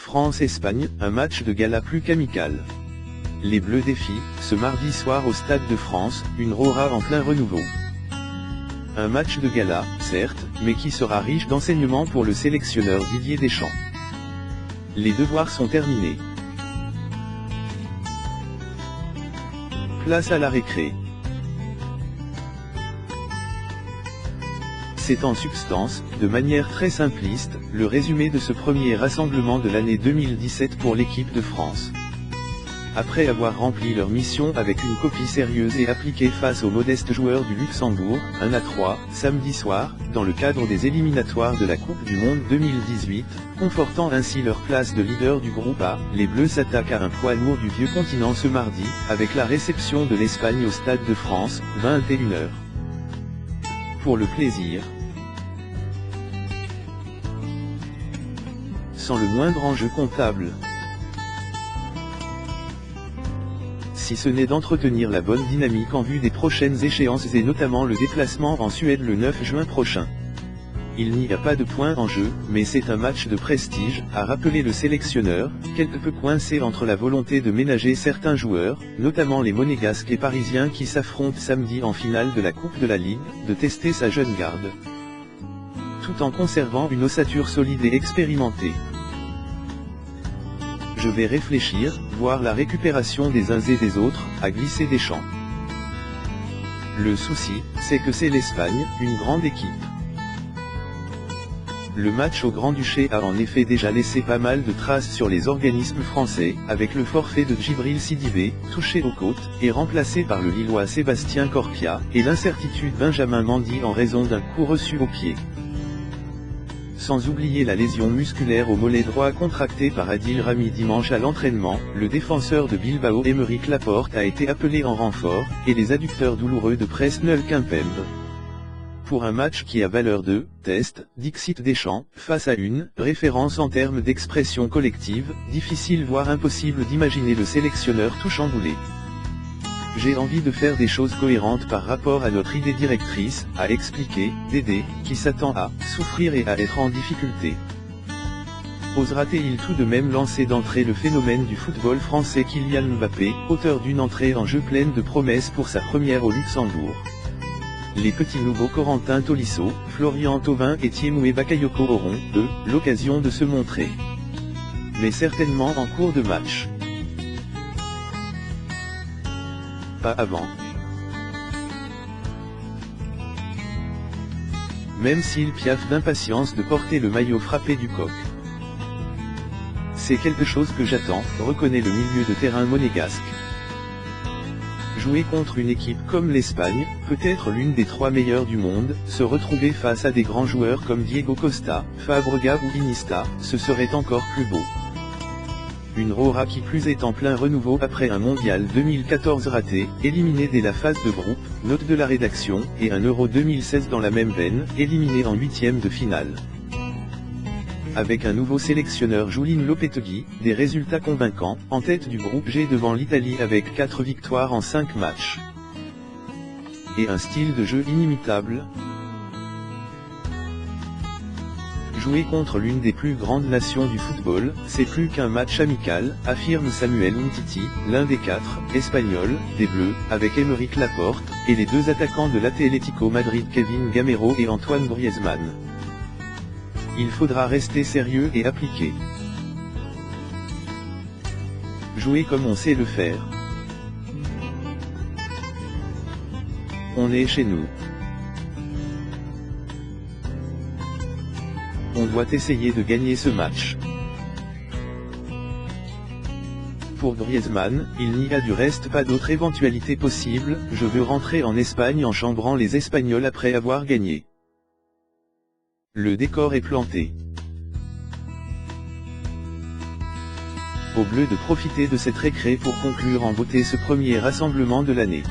France-Espagne, un match de gala plus qu'amical. Les Bleus défient, ce mardi soir au Stade de France, une Rora en plein renouveau. Un match de gala, certes, mais qui sera riche d'enseignements pour le sélectionneur Didier Deschamps. Les devoirs sont terminés. Place à la récré. C'est en substance, de manière très simpliste, le résumé de ce premier rassemblement de l'année 2017 pour l'équipe de France. Après avoir rempli leur mission avec une copie sérieuse et appliquée face aux modestes joueurs du Luxembourg, 1-3, samedi soir, dans le cadre des éliminatoires de la Coupe du Monde 2018, confortant ainsi leur place de leader du groupe A, les Bleus s'attaquent à un poids lourd du vieux continent ce mardi, avec la réception de l'Espagne au Stade de France, 21h. Pour le plaisir, sans le moindre enjeu comptable, si ce n'est d'entretenir la bonne dynamique en vue des prochaines échéances et notamment le déplacement en Suède le 9 juin prochain. Il n'y a pas de points en jeu, mais c'est un match de prestige, a rappelé le sélectionneur, quelque peu coincé entre la volonté de ménager certains joueurs, notamment les monégasques et parisiens qui s'affrontent samedi en finale de la Coupe de la Ligue, de tester sa jeune garde, tout en conservant une ossature solide et expérimentée. Je vais réfléchir, voir la récupération des uns et des autres, a glissé Deschamps. Le souci, c'est que c'est l'Espagne, une grande équipe. Le match au Grand-Duché a en effet déjà laissé pas mal de traces sur les organismes français, avec le forfait de Djibril Sidibé, touché aux côtes, et remplacé par le Lillois Sébastien Corpia, et l'incertitude Benjamin Mendy en raison d'un coup reçu au pied. Sans oublier la lésion musculaire au mollet droit contractée par Adil Rami dimanche à l'entraînement, le défenseur de Bilbao Aymeric Laporte a été appelé en renfort, et les adducteurs douloureux de Presnel Kimpembe. Pour un match qui a valeur de « test », dixit Deschamps, face à une « référence en termes d'expression collective », difficile voire impossible d'imaginer le sélectionneur tout chamboulé. J'ai envie de faire des choses cohérentes par rapport à notre idée directrice, a expliqué Dédé, qui s'attend à souffrir et à être en difficulté. Osera-t-il tout de même lancer d'entrée le phénomène du football français Kylian Mbappé, auteur d'une entrée en jeu pleine de promesses pour sa première au Luxembourg? Les petits nouveaux Corentin Tolisso, Florian Thauvin et Thiemoué Bakayoko auront, eux, l'occasion de se montrer. Mais certainement en cours de match. Pas avant. Même s'il piaffe d'impatience de porter le maillot frappé du coq. C'est quelque chose que j'attends, reconnaît le milieu de terrain monégasque. Jouer contre une équipe comme l'Espagne, peut-être l'une des 3 meilleures du monde, se retrouver face à des grands joueurs comme Diego Costa, Fabregas ou Iniesta, ce serait encore plus beau. Une Rora qui plus est en plein renouveau après un mondial 2014 raté, éliminé dès la phase de groupe, note de la rédaction, et un Euro 2016 dans la même veine, éliminé en 8e de finale. Avec un nouveau sélectionneur Julen Lopetegui, des résultats convaincants, en tête du groupe G devant l'Italie avec 4 victoires en 5 matchs. Et un style de jeu inimitable. Jouer contre l'une des plus grandes nations du football, c'est plus qu'un match amical, affirme Samuel Umtiti, l'un des 4 Espagnols, des Bleus, avec Aymeric Laporte, et les 2 attaquants de l'Atlético Madrid Kevin Gamero et Antoine Griezmann. Il faudra rester sérieux et appliqué. Jouer comme on sait le faire. On est chez nous. On doit essayer de gagner ce match. Pour Griezmann, il n'y a du reste pas d'autre éventualité possible, je veux rentrer en Espagne en chambrant les Espagnols après avoir gagné. Le décor est planté. Aux Bleus de profiter de cette récré pour conclure en beauté ce premier rassemblement de l'année.